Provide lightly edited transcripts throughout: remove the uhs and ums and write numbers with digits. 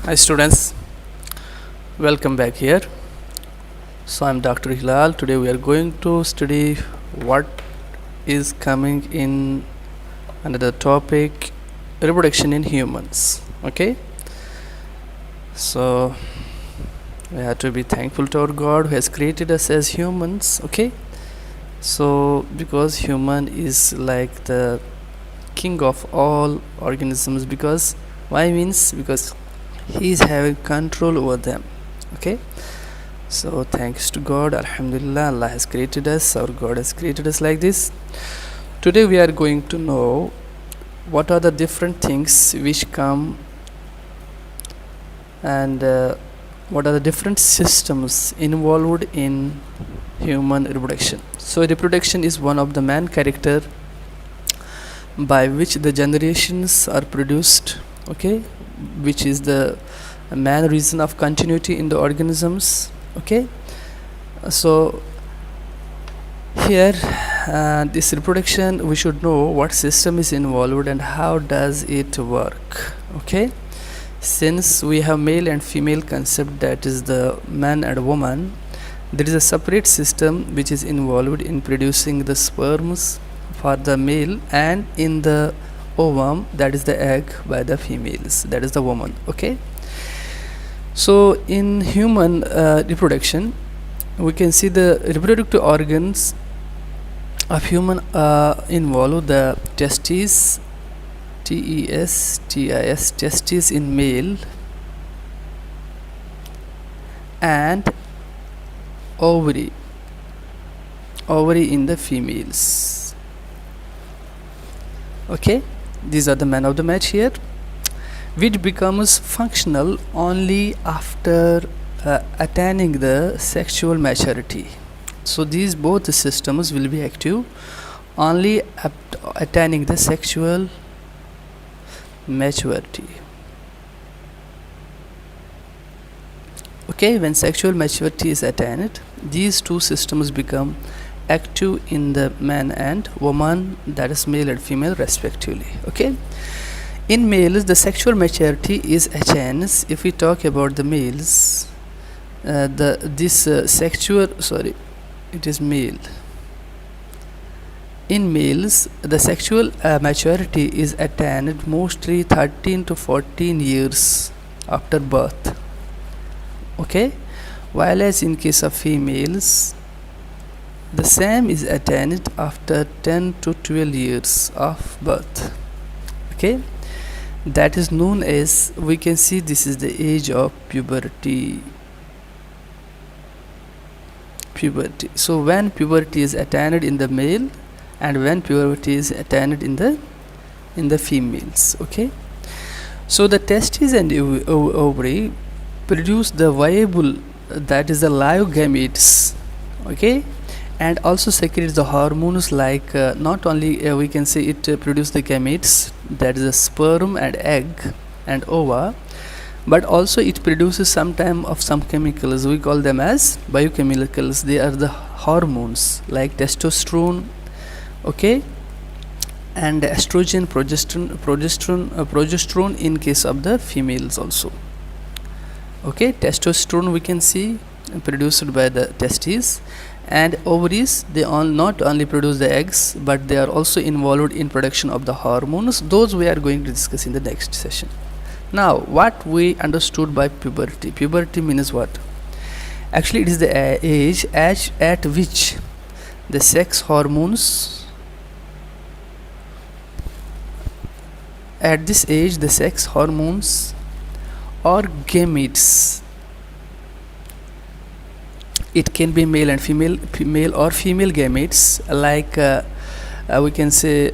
Hi students, welcome back here. So I'm Dr. Hilal. Today we are going to study what is coming in another topic, reproduction in humans. Okay, so we have to be thankful to our God who has created us as humans. Okay, so because human is like the king of all organisms, because he is having control over them. Okay, so thanks to God, alhamdulillah, Allah has created us, our God has created us like this. Today we are going to know what are the different things which come and what are the different systems involved in human reproduction. So reproduction is one of the main character by which the generations are produced, okay, which is the main reason of continuity in the organisms. Okay, so here this reproduction, we should know what system is involved and how does it work. Okay, since we have male and female concept, that is the man and woman, there is a separate system which is involved in producing the sperms for the male and in the ovum, that is the egg, by the females, that is the woman. Okay, so in human reproduction, we can see the reproductive organs of human involve the testes, T-E-S-T-I-S, testes in male, and ovary in the females. Okay, these are the men of the match here, which becomes functional only after attaining the sexual maturity. So these both the systems will be active only attaining the sexual maturity. Okay, when sexual maturity is attained, these two systems become active in the man and woman, that is male and female respectively. Okay, in males the sexual maturity is attained. If we talk about the males, it is male. In males the sexual maturity is attained mostly 13 to 14 years after birth. Okay, while as in case of females, the same is attained after 10 to 12 years of birth. Okay, that is known as, we can see, this is the age of puberty. So when puberty is attained in the male and when puberty is attained in the females. Okay, so the testes and ovary produce the viable, that is the live gametes. Okay, and also secretes the hormones like not only we can say it produce the gametes, that is the sperm and egg and ova, but also it produces some time of some chemicals, we call them as biochemicals. They are the hormones like testosterone, okay, and estrogen, progesterone in case of the females also. Okay, testosterone we can see produced by the testes, and ovaries, they not only produce the eggs but they are also involved in production of the hormones. Those we are going to discuss in the next session. Now, what we understood by puberty? Puberty means what? Actually, it is the age at which the sex hormones, at this age the sex hormones or gametes, it can be male and female or female gametes, like we can say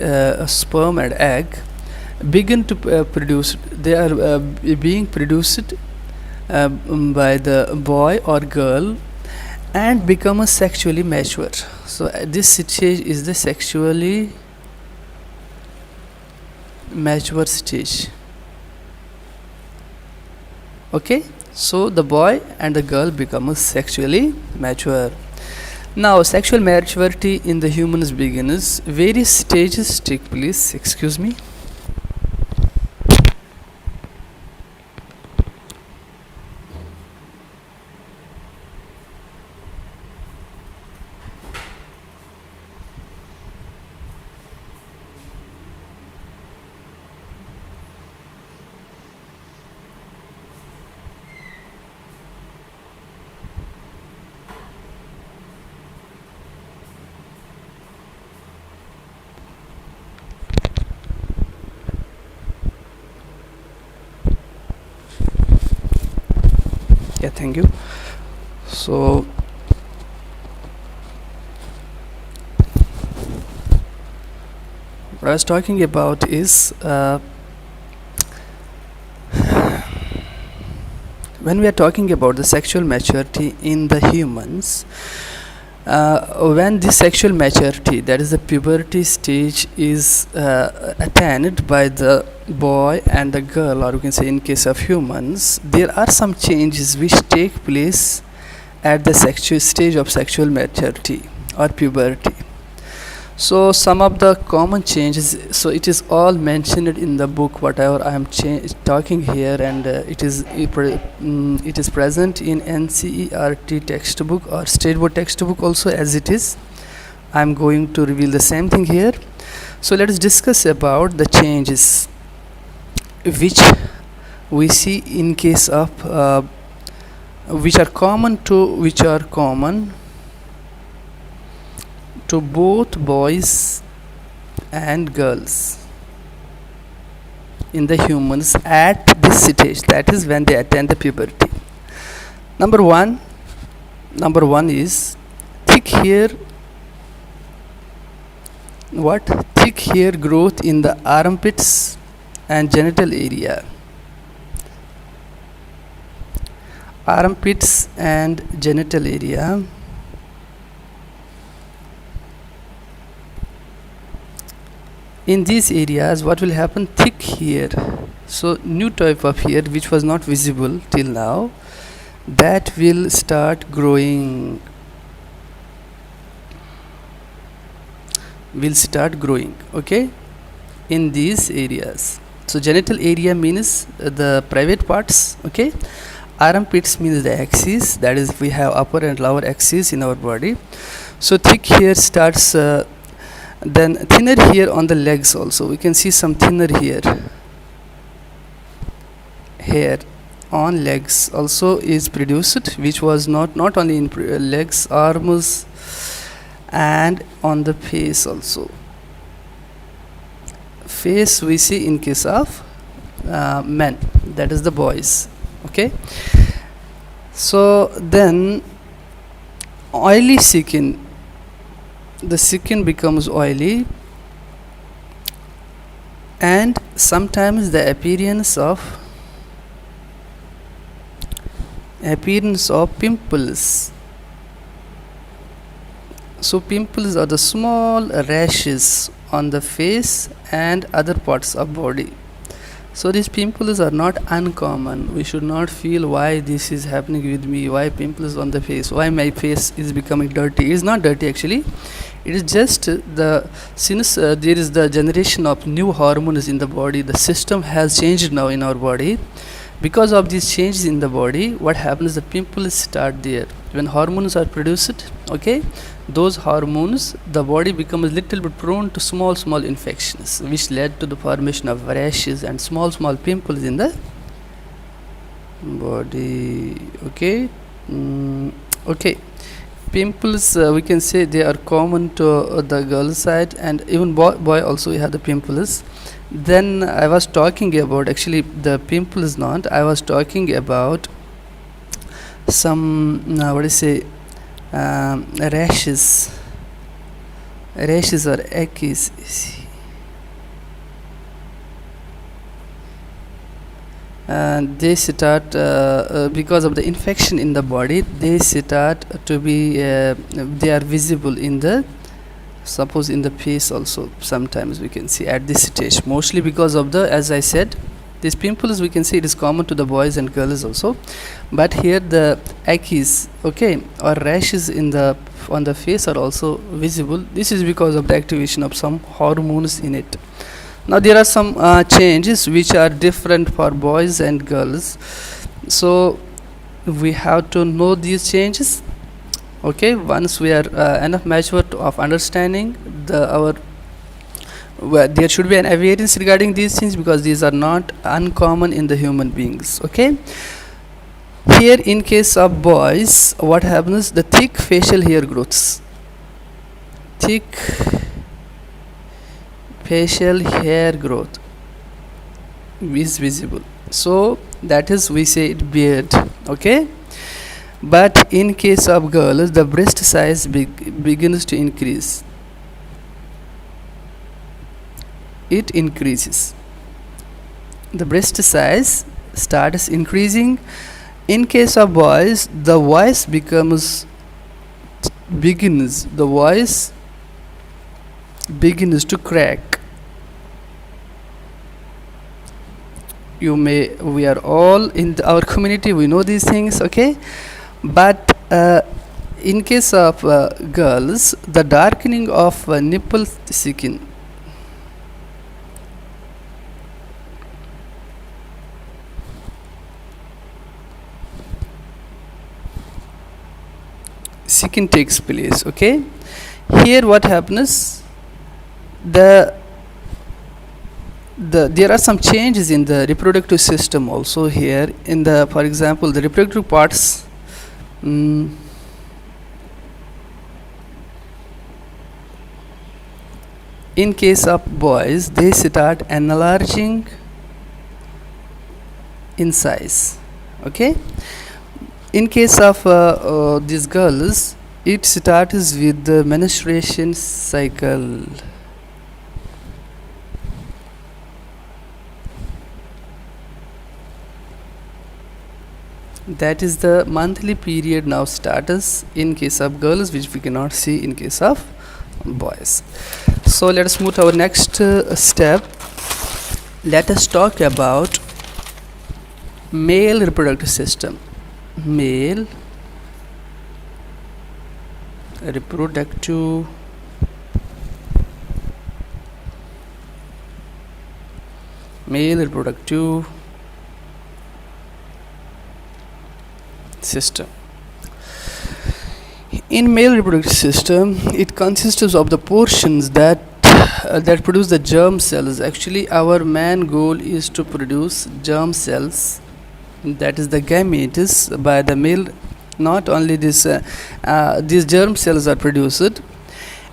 sperm and egg, begin to produce. They are being produced by the boy or girl and become sexually mature. So this stage is the sexually mature stage. Okay, so the boy and the girl become sexually mature. Now sexual maturity in the humans begins. Various stages take place. Excuse me. Yeah, thank you. So what I was talking about is when we are talking about the sexual maturity in the humans, when this sexual maturity, that is the puberty stage, is attained by the boy and the girl, or you can say in case of humans, there are some changes which take place at the sexual stage of sexual maturity or puberty. So some of the common changes, so it is all mentioned in the book whatever I am talking here, and it is present in NCERT textbook or state board textbook also, as it is. I am going to reveal the same thing here. So let us discuss about the changes which we see in case of which are common to both boys and girls in the humans at this stage, that is when they attain the puberty. Number one is thick hair. Thick hair growth in the armpits and genital area. Armpits and genital area. In these areas, what will happen? Thick hair. So new type of hair which was not visible till now, that will start growing. Okay, in these areas. So genital area means the private parts. Okay, armpits means the axis, that is we have upper and lower axis in our body. So thick hair starts. Then thinner hair on the legs also, we can see some thinner hair on legs also is produced, which was not only in legs, arms, and on the face also. Face we see in case of men, that is the boys. Okay, so then oily skin, the skin becomes oily, and sometimes the appearance of pimples. So pimples are the small rashes on the face and other parts of body. So these pimples are not uncommon. We should not feel why this is happening with me, why pimples on the face, why my face is becoming dirty. It is not dirty actually. It is just since there is the generation of new hormones in the body, the system has changed now in our body. Because of these changes in the body, what happens? The pimples start there. When hormones are produced, okay, those hormones, the body becomes a little bit prone to small infections, which led to the formation of rashes and small pimples in the body. Okay, okay. Pimples, we can say they are common to the girl side, and even boy also we have the pimples. Then I was talking about, actually the pimple is not, I was talking about some rashes or acnes. They start because of the infection in the body, they start to be they are visible in the, suppose in the face also, sometimes we can see at this stage, mostly because of the, as I said, these pimples we can see it is common to the boys and girls also, but here the acnes, okay, or rashes in the on the face are also visible. This is because of the activation of some hormones in it. Now there are some changes which are different for boys and girls, so we have to know these changes. Okay, once we are enough mature of understanding there should be an awareness regarding these things, because these are not uncommon in the human beings. Okay, here in case of boys, what happens? The thick facial hair growths, thick facial hair growth is visible, so that is we say it beard. Okay, but in case of girls the breast size begins to increase. It increases. The breast size starts increasing. In case of boys the voice begins to crack. We are all in our community, we know these things, okay? But in case of girls, the darkening of nipple skin, takes place, okay? Here what happens, there are some changes in the reproductive system also here. In the, for example, the reproductive parts, in case of boys they start enlarging in size, okay? In case of these girls, it starts with the menstruation cycle. That is the monthly period now starts in case of girls, which we cannot see in case of boys. So let us move to our next step. Let us talk about male reproductive system. Male reproductive system. In male reproductive system, it consists of the portions that produce the germ cells. Actually, our main goal is to produce germ cells, that is the gametes, by the male. Not only this, these germ cells are produced,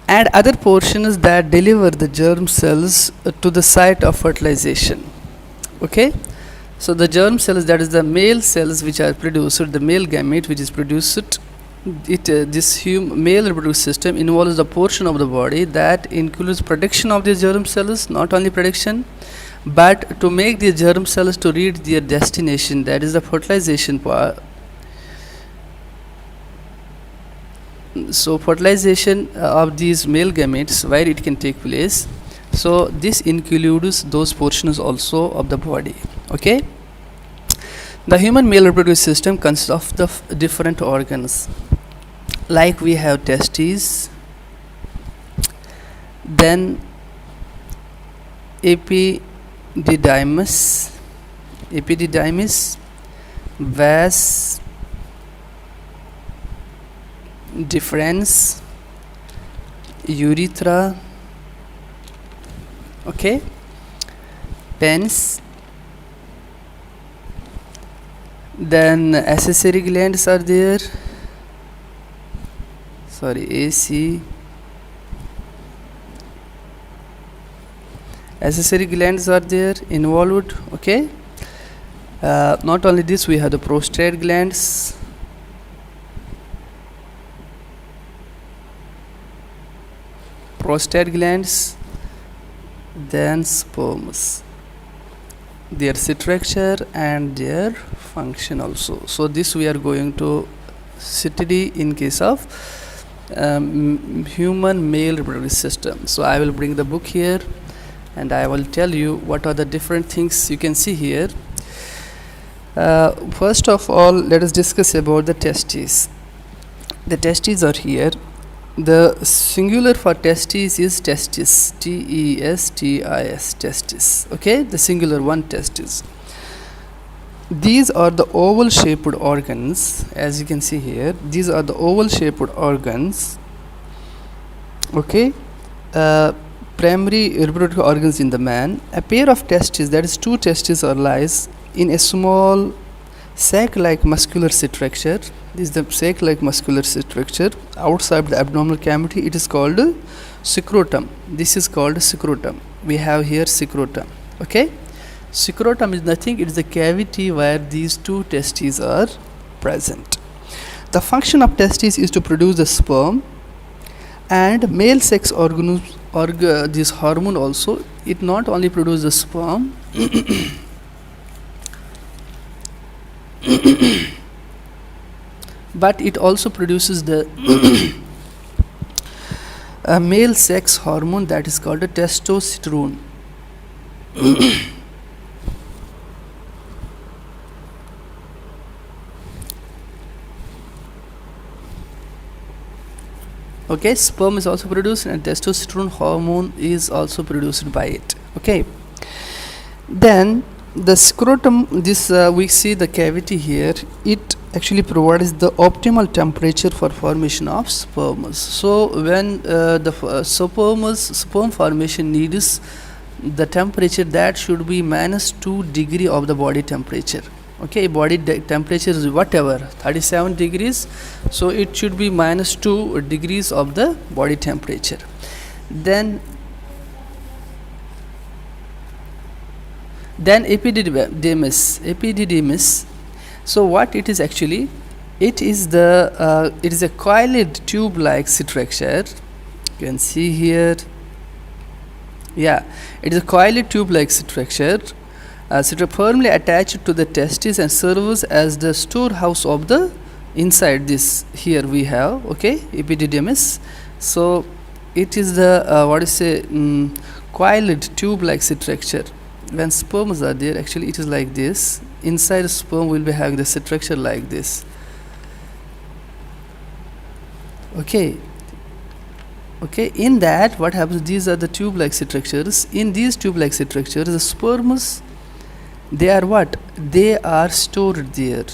and other portions that deliver the germ cells to the site of fertilization, okay? So the germ cells, that is the male cells which are produced, the male gamete which is produced, this male reproductive system involves the portion of the body that includes production of the germ cells, not only production, but to make the germ cells to reach their destination, that is the fertilization part. So fertilization of these male gametes, where it can take place. So this includes those portions also of the body, okay? The human male reproductive system consists of the different organs, like we have testes, then epididymis, vas deferens, urethra, okay, pens, then accessory glands are there, accessory glands are there involved, okay? Not only this, we have the prostate glands, then sperms, their structure and their function also. So this we are going to study in case of human male reproductive system. So I will bring the book here and I will tell you what are the different things you can see here. First of all, let us discuss about the testes. The testes are here. The singular for testes is testis, testis, testis, okay? The singular one, testis. These are the oval shaped organs, as you can see here. These are the oval shaped organs, okay? Primary reproductive organs in the man. A pair of testes, that is two testes, or lies in a small sac-like muscular structure. This is the sac-like muscular structure outside the abdominal cavity. It is called scrotum. This is called scrotum. We have here scrotum, okay? Scrotum is nothing, it is the cavity where these two testes are present. The function of testes is to produce the sperm, and male sex organism this hormone also, it not only produces the sperm but it also produces the male sex hormone that is called a testosterone. Okay, sperm is also produced and testosterone hormone is also produced by it. Okay, then the scrotum, this we see the cavity here, it actually provides the optimal temperature for formation of sperms. So when the sperm formation needs the temperature that should be -2 degree of the body temperature. Okay, body temperature is whatever 37 degrees, so it should be -2 degrees of the body temperature. Then epididymis. So what it is actually, it is a coiled tube like structure. You can see here, yeah, it is a coiled tube like structure, firmly attached to the testes and serves as the storehouse of the inside this. Here we have, okay, epididymis. So it is the coiled tube like structure. When sperms are there, actually it is like this. Inside sperm will be having the structure like this. Okay, in that what happens, these are the tube like structures. In these tube like structures, the sperms, they are what? They are stored there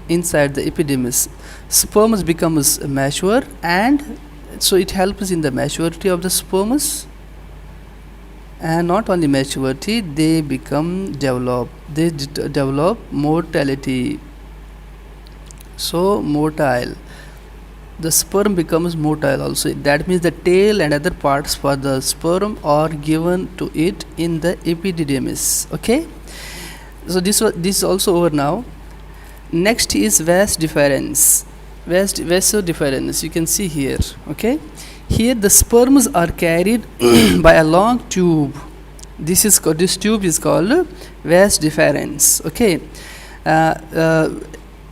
inside the epididymis. Sperms becomes mature, and so it helps in the maturity of the sperms. And not only maturity, they develop motility. So motile, the sperm becomes motile also. That means the tail and other parts for the sperm are given to it in the epididymis. Okay, so this is also over now. Next is vas deferens. Vasodiferens, you can see here. Okay, here the sperms are carried by a long tube. This tube is called vas deferens. Okay,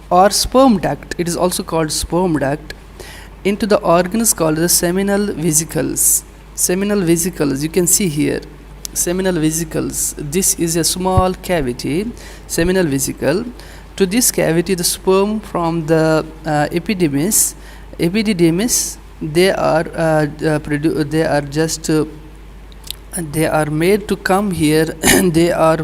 or sperm duct. It is also called sperm duct. Into the organs called the seminal vesicles. Seminal vesicles, you can see here. Seminal vesicles. This is a small cavity, seminal vesicle. To this cavity, the sperm from the epididymis, they are made to come here. They are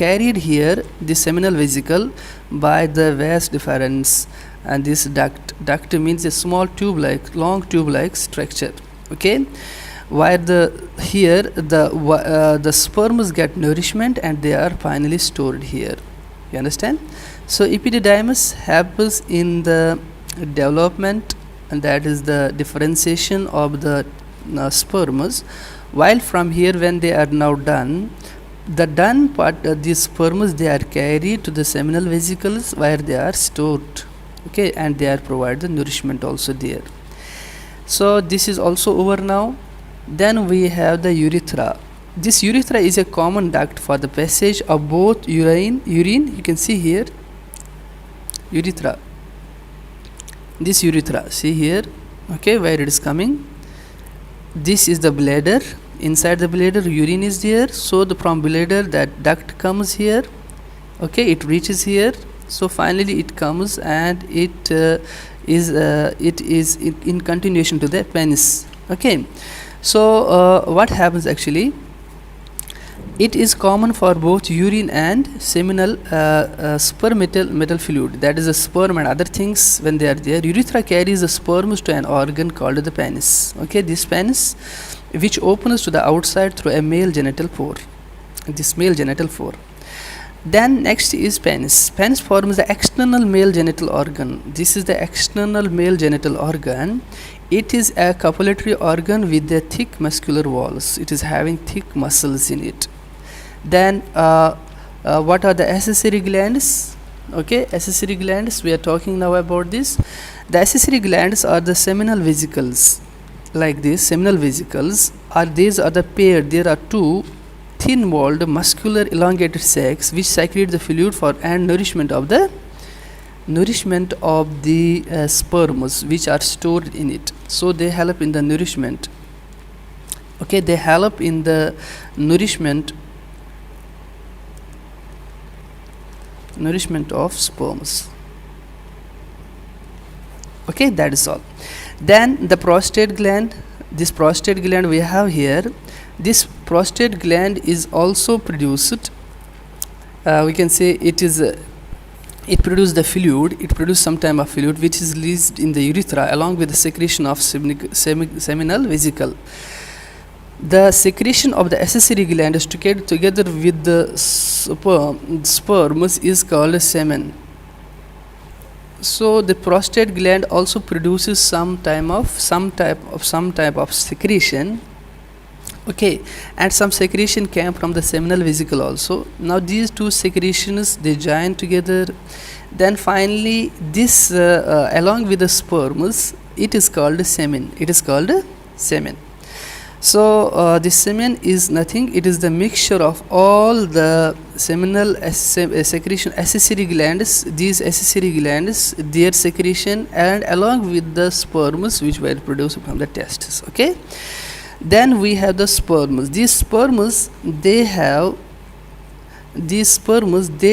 carried here, the seminal vesicle, by the vas deferens. And this duct means a small long tube like structure. Okay, where the sperms get nourishment and they are finally stored here. You understand? So epididymis happens in the development, and that is the differentiation of the sperms. While from here, when they are now done, the done part, these sperms, they are carried to the seminal vesicles where they are stored. Okay, and they are provided nourishment also there. So this is also over now. Then we have the urethra. This urethra is a common duct for the passage of both urine. You can see here, urethra. This urethra, see here. Okay, where it is coming. This is the bladder. Inside the bladder, urine is there. So from bladder, that duct comes here. Okay, it reaches here. So finally it comes, and it is in continuation to the penis. Okay, so what happens actually, it is common for both urine and seminal spermatal fluid, that is the sperm and other things. When they are there, urethra carries the sperms to an organ called the penis. Okay, this penis, which opens to the outside through a male genital pore. This male genital pore. Then next is penis. Penis forms the external male genital organ. This is the external male genital organ. It is a copulatory organ with the thick muscular walls. It is having thick muscles in it. Then what are the accessory glands? Okay, accessory glands, we are talking now about this. The accessory glands are the seminal vesicles, like this. Seminal vesicles are, these are the pair, there are two thin walled muscular elongated sacs which secrete the fluid for and nourishment of the sperms which are stored in it. So they help in the nourishment. Okay, they help in the nourishment of sperms. Okay, that is all. Then the prostate gland, this prostate gland we have here, this prostate gland is also produced, we can say it is it produces the fluid, it produces some type of fluid which is released in the urethra along with the secretion of seminal vesicle. The secretion of the accessory gland is together with the sperms is called semen. So the prostate gland also produces some type of secretion. Okay, and some secretion came from the seminal vesicle also. Now these two secretions, they join together, then finally this along with the sperms, it is called semen. So the semen is nothing, it is the mixture of all the seminal secretion accessory glands, these accessory glands, their secretion, and along with the sperms which were produced from the testes. Okay, then we have the sperms. These sperms, they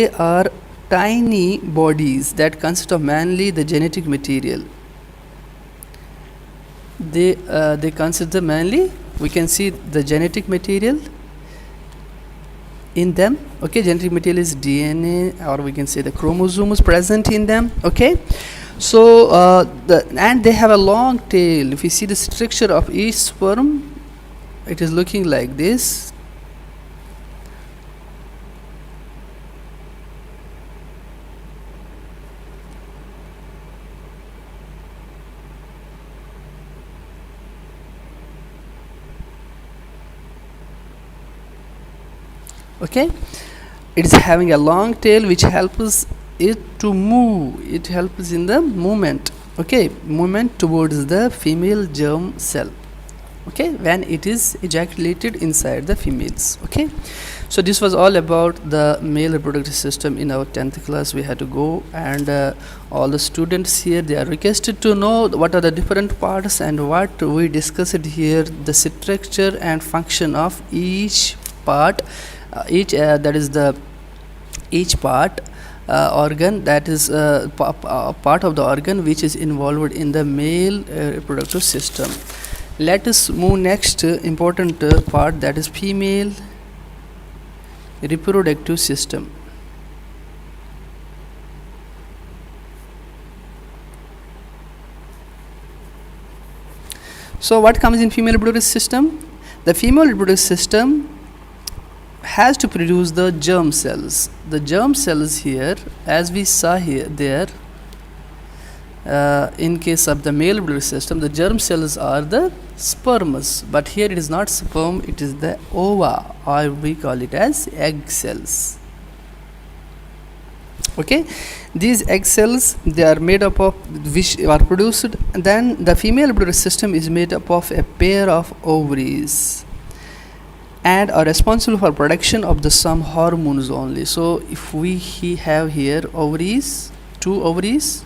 are tiny bodies that consist of mainly the genetic material. They consist of mainly, we can see the genetic material in them. Okay, genetic material is DNA, or we can say the chromosomes present in them. Okay, so and they have a long tail. If you see the structure of each sperm, it is looking like this. Okay, it is having a long tail which helps it to move. It helps in the movement. Okay, movement towards the female germ cell. Okay, when it is ejaculated inside the females. Okay, so this was all about the male reproductive system. In our 10th class we had to go, and all the students here, they are requested to know what are the different parts and what we discussed here, the structure and function of each part, each part organ, that is part of the organ which is involved in the male reproductive system. Let us move next important part, that is female reproductive system. So what comes in female reproductive system? The female reproductive system has to produce the germ cells. The germ cells here, as we saw here, there in case of the male reproductive system, the germ cells are the sperms, but here it is not sperm, it is the ova, or we call it as egg cells. Okay, these egg cells, they are made up of, which are produced, and then the female reproductive system is made up of a pair of ovaries and are responsible for production of the some hormones only. So if we have here ovaries, two ovaries,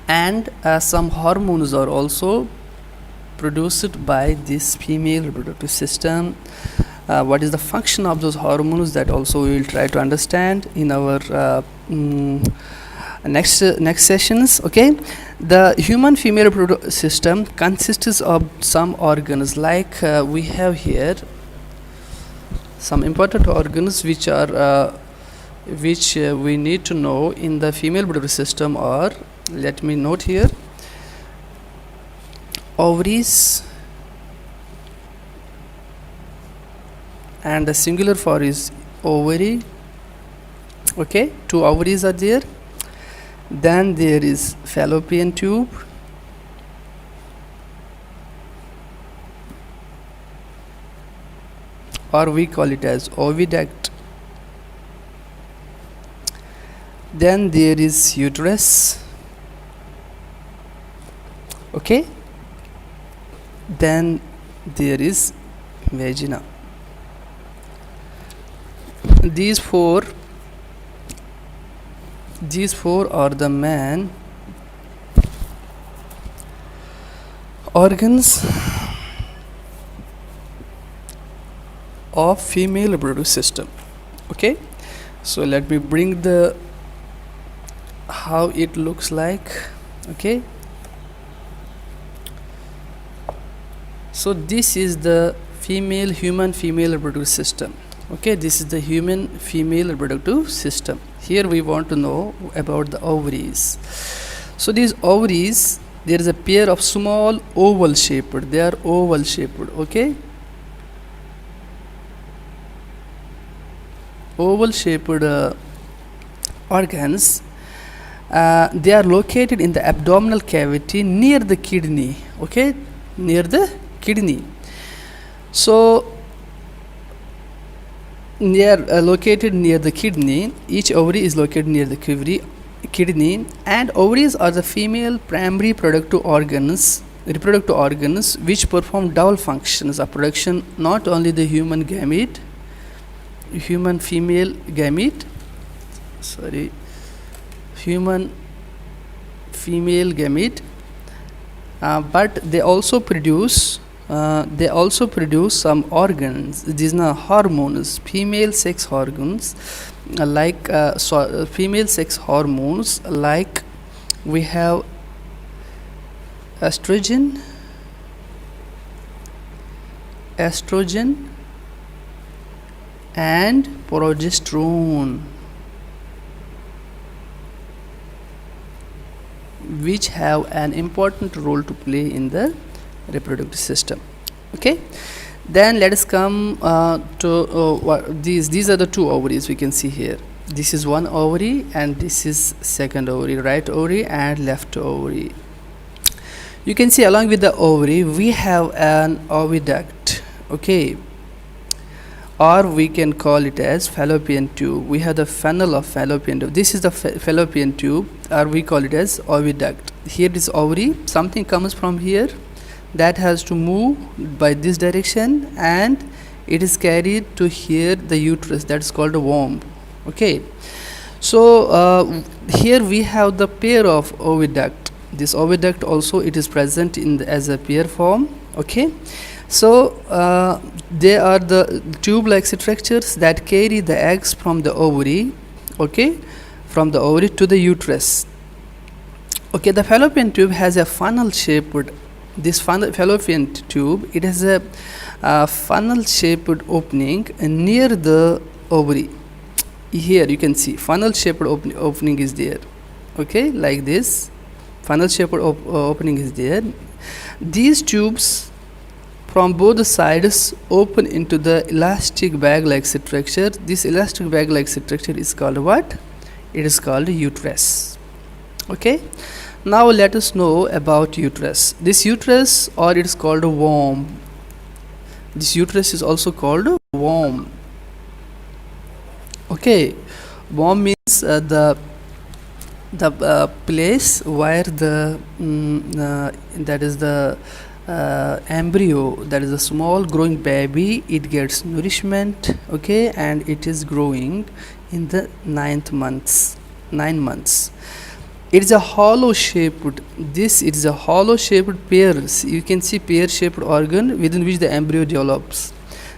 and some hormones are also produced by this female reproductive system. What is the function of those hormones, that also we will try to understand in our next sessions. Okay, the human female reproductive system consists of some organs, like we have here some important organs which are which we need to know in the female reproductive system, or let me note here: ovaries, and the singular for is ovary. Okay, two ovaries are there. Then there is fallopian tube, or we call it as oviduct. Then there is uterus. Okay, then there is vagina. These four are the main organs of female reproductive system. Okay, so let me bring the how it looks like. Okay, so this is the human female reproductive system. Okay, this is the human female reproductive system. Here we want to know about the ovaries. So these ovaries, there is a pair of small oval shaped, they are oval shaped. Okay, oval shaped organs. They are located in the abdominal cavity near the kidney. Okay, near the kidney. So they are located near the kidney. Each ovary is located near the kidney, and ovaries are the female primary reproductive organs which perform double functions of production, not only the human female gamete, but they also produce some organs. These are hormones, female sex hormones, female sex hormones, like we have estrogen and progesterone, which have an important role to play in the reproductive system. Okay, then let us come to these are the two ovaries we can see here. This is one ovary and this is second ovary, right ovary and left ovary. You can see along with the ovary we have an oviduct. Okay, or we can call it as fallopian tube. We have the funnel of fallopian tube. This is the fallopian tube, or we call it as oviduct. Here is ovary, something comes from here that has to move by this direction and it is carried to here, the uterus, that is called a womb. Okay, so here we have the pair of oviduct. This oviduct also it is present in as a pair form. Okay, so they are the tube-like structures that carry the eggs from the ovary. Okay, from the ovary to the uterus. Okay, the fallopian tube has a funnel shaped. This fallopian tube, it has a funnel shaped opening near the ovary. Here you can see funnel shaped opening is there. Okay, like this funnel shaped opening is there. These tubes from both sides open into the elastic bag like structure. This elastic bag like structure is called what? It is called uterus. Okay, now let us know about uterus. This uterus, or it is called a womb. This uterus is also called a womb. Okay, womb means the place where the that is the embryo, that is a small growing baby, it gets nourishment. Okay, and it is growing in the 9 months. It is a hollow shaped, this is a hollow shaped pear. You can see pear shaped organ within which the embryo develops.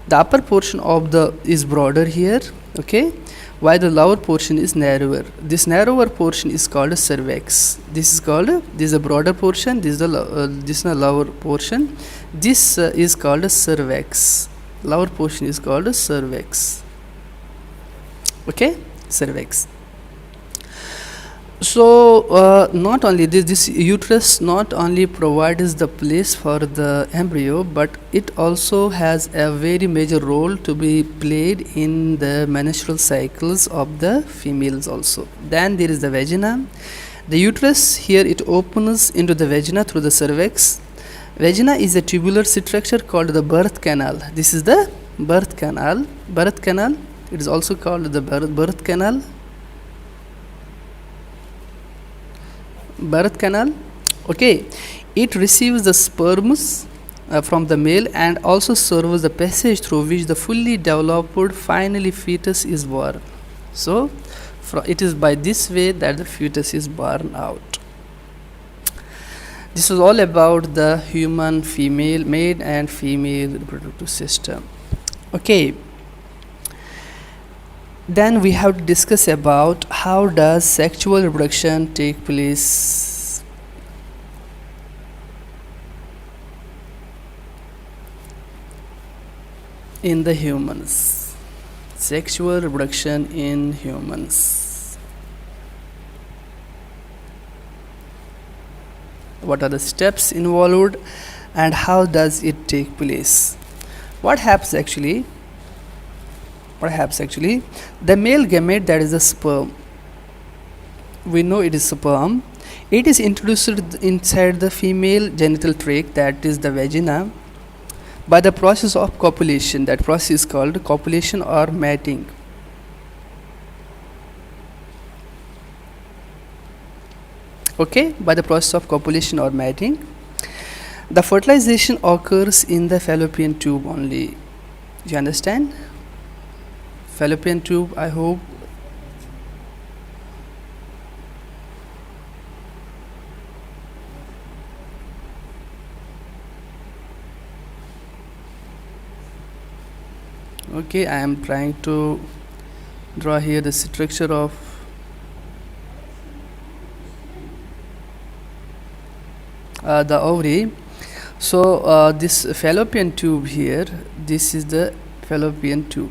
The upper portion of the is broader here. Okay, while the lower portion is narrower. This narrower portion is called a cervix. This is a broader portion, this is a lower portion. This is called a cervix. Lower portion is called a cervix. Okay, cervix. So not only this uterus not only provides the place for the embryo, but it also has a very major role to be played in the menstrual cycles of the females also. Then there is the vagina. The uterus, here it opens into the vagina through the cervix. Vagina is a tubular structure called the birth canal. This is the birth canal. It is also called the birth canal. birth canal. Okay, it receives the sperms from the male and also serves the passage through which the fully developed finally fetus is born. So it is by this way that the fetus is born out. This was all about the human female male and female reproductive system. Okay, then we have to discuss about how does sexual reproduction take place. In the humans. Sexual reproduction in humans. What are the steps involved and how does it take place? What happens actually? The male gamete, that is the sperm, we know it is sperm, it is introduced inside the female genital tract, that is the vagina, by the process of copulation. That process is called copulation or mating. Okay, by the process of copulation or mating. The fertilization occurs in the fallopian tube only. You understand? Fallopian tube, I hope. Okay, I am trying to draw here the structure of the ovary. So this fallopian tube here, this is the fallopian tube.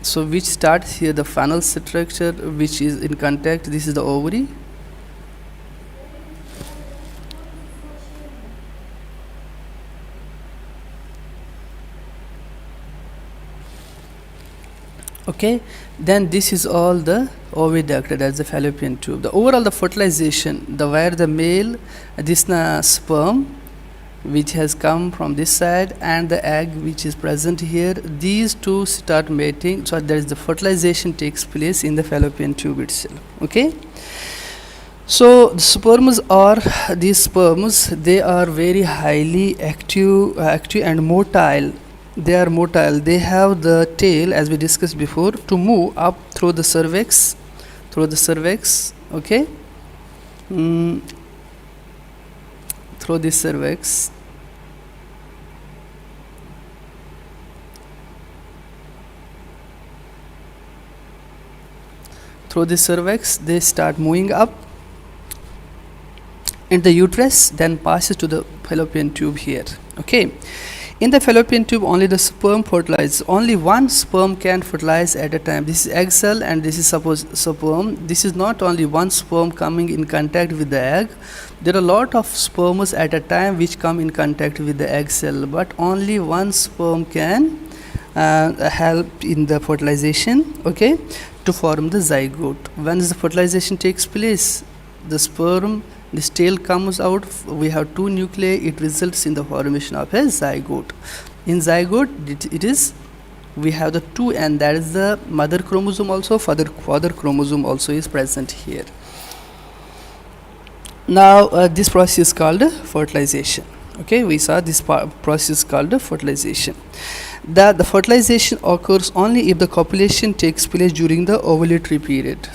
So which starts here, the funnel structure which is in contact, this is the ovary. Okay, then this is all the oviduct, that's the fallopian tube. The overall the fertilization, where the male, this sperm which has come from this side and the egg which is present here, these two start mating, so there is the fertilization takes place in the fallopian tube itself. Okay, so the sperms are, these sperms, they are very highly active and motile. They are motile, they have the tail, as we discussed before, to move up through the cervix, okay, through this cervix. Through the cervix, they start moving up in the uterus, then passes to the fallopian tube here. Okay, in the fallopian tube only the sperm fertilizes. Only one sperm can fertilize at a time. This is egg cell and this is suppose sperm. This is not only one sperm coming in contact with the egg. There are a lot of sperms at a time which come in contact with the egg cell, but only one sperm can help in the fertilization, okay, to form the zygote. Once the fertilization takes place, the sperm, this tail comes out, we have two nuclei, it results in the formation of a zygote. In zygote, it is, we have the two, and that is the mother chromosome also, father chromosome also is present here. Now this process is called fertilization. Okay, we saw this process called fertilization. The fertilization occurs only if the copulation takes place during the ovulatory period.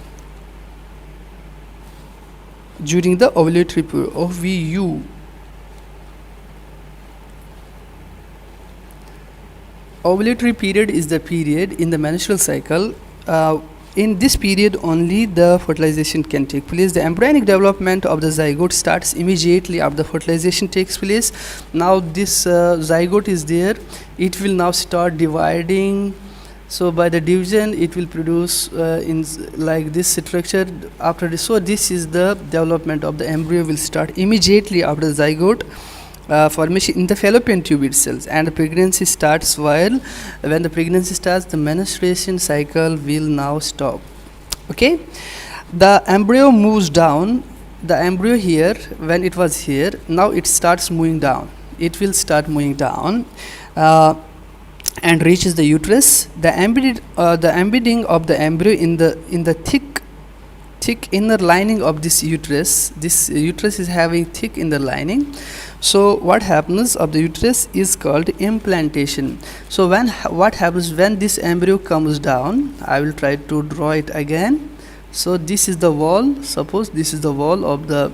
During the ovulatory period, OVU. Ovulatory period is the period in the menstrual cycle. In this period only the fertilization can take place. The embryonic development of the zygote starts immediately after the fertilization takes place. Now this zygote is there, it will now start dividing. So by the division it will produce in like this structure after this. So this is the development of the embryo will start immediately after the zygote formation in the fallopian tube itself, and the pregnancy starts when the pregnancy starts, the menstruation cycle will now stop. Okay, the embryo moves down. The embryo here, when it was here, now it starts moving down. It will start moving down and reaches the uterus. The embedding of the embryo in the thick thick inner lining of this uterus. This uterus is having thick inner lining. So what happens of the uterus is called implantation. So what happens when this embryo comes down? I will try to draw it again. So this is the wall. Suppose this is the wall of the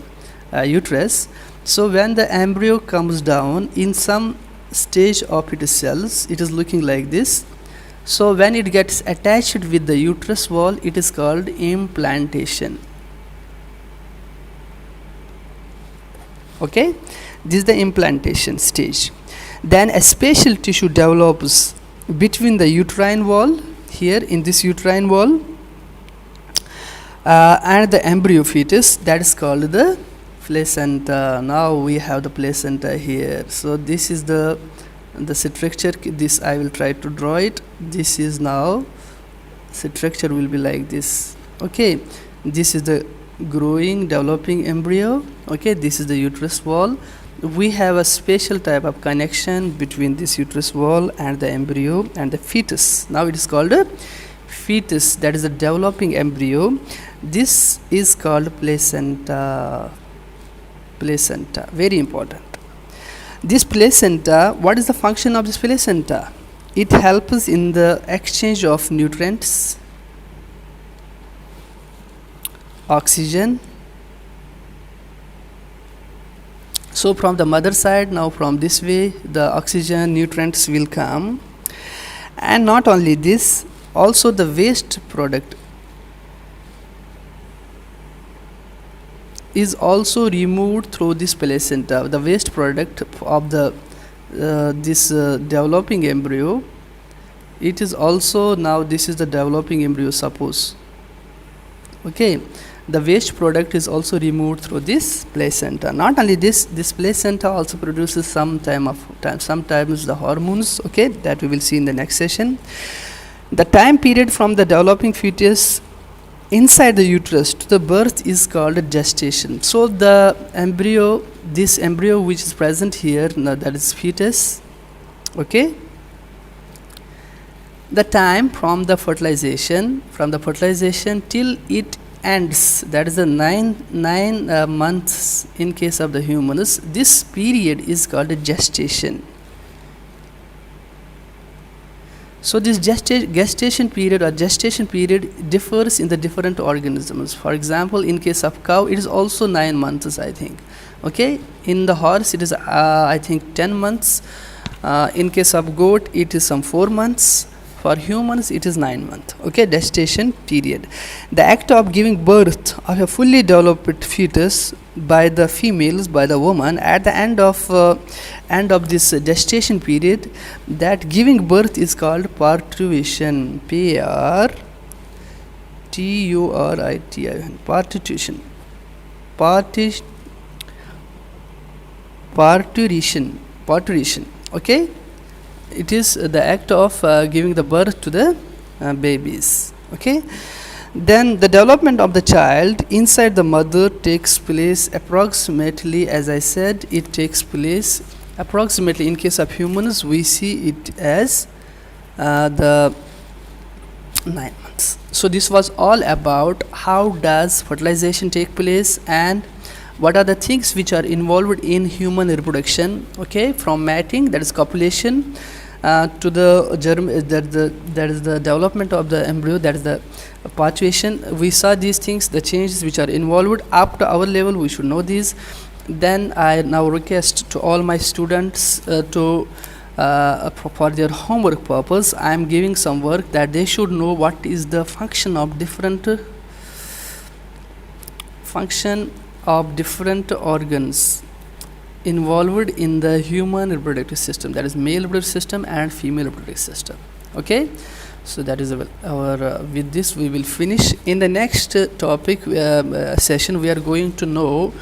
uterus. So when the embryo comes down, in some stage of its cells, it is looking like this. So when it gets attached with the uterus wall, it is called implantation. Okay, this is the implantation stage. Then a special tissue develops between the uterine wall, here in this uterine wall, and the embryo fetus, that is called the placenta. Now we have the placenta here. So this is the structure. This I will try to draw it. This is now structure will be like this. Okay, this is the growing developing embryo. Okay, this is the uterus wall. We have a special type of connection between this uterus wall and the embryo and the fetus. Now it is called a fetus, that is a developing embryo. This is called placenta. Placenta, very important. This placenta, what is the function of this placenta? It helps in the exchange of nutrients, oxygen. So from the mother side, now from this way, the oxygen, nutrients will come. And not only this, also the waste product is also removed through this placenta. The waste product of the this developing embryo, it is also, now this is the developing embryo, suppose. Okay, the waste product is also removed through this placenta. Not only this placenta also produces sometimes the hormones. Okay, that we will see in the next session. The time period from the developing fetus inside the uterus to the birth is called gestation. So the embryo, this embryo which is present here, now that is fetus. Okay, the time from the fertilization till it ends, that is the nine months in case of the humans. This period is called a gestation. So this gestation period or gestation period differs in the different organisms. For example, in case of cow, it is also 9 months, I think. Okay, in the horse it is I think 10 months. In case of goat, it is some 4 months. For humans, it is 9 months. Okay, gestation period. The act of giving birth of a fully developed fetus by the females, by the woman, at the end of this gestation period, that giving birth is called parturition. Parturition. Parturition. Okay, it is the act of giving the birth to the babies. Okay, then the development of the child inside the mother takes place approximately, as I said, it takes place approximately, in case of humans we see it as the 9 months. So this was all about how does fertilization take place and what are the things which are involved in human reproduction. Okay, from mating, that is copulation, to the that is the development of the embryo, that is the parturition. We saw these things, the changes which are involved. Up to our level we should know these. Then I now request to all my students for their homework purpose, I am giving some work that they should know what is the function of different organs involved in the human reproductive system, that is male reproductive system and female reproductive system. Okay, so that is our with this we will finish. In the next topic session, we are going to know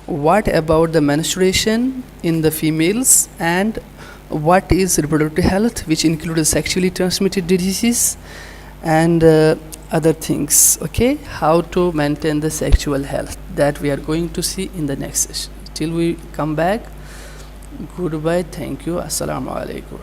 what about the menstruation in the females and what is reproductive health, which includes sexually transmitted diseases and other things. Okay, how to maintain the sexual health, that we are going to see in the next session. Till we come back, goodbye, thank you, assalamu alaikum.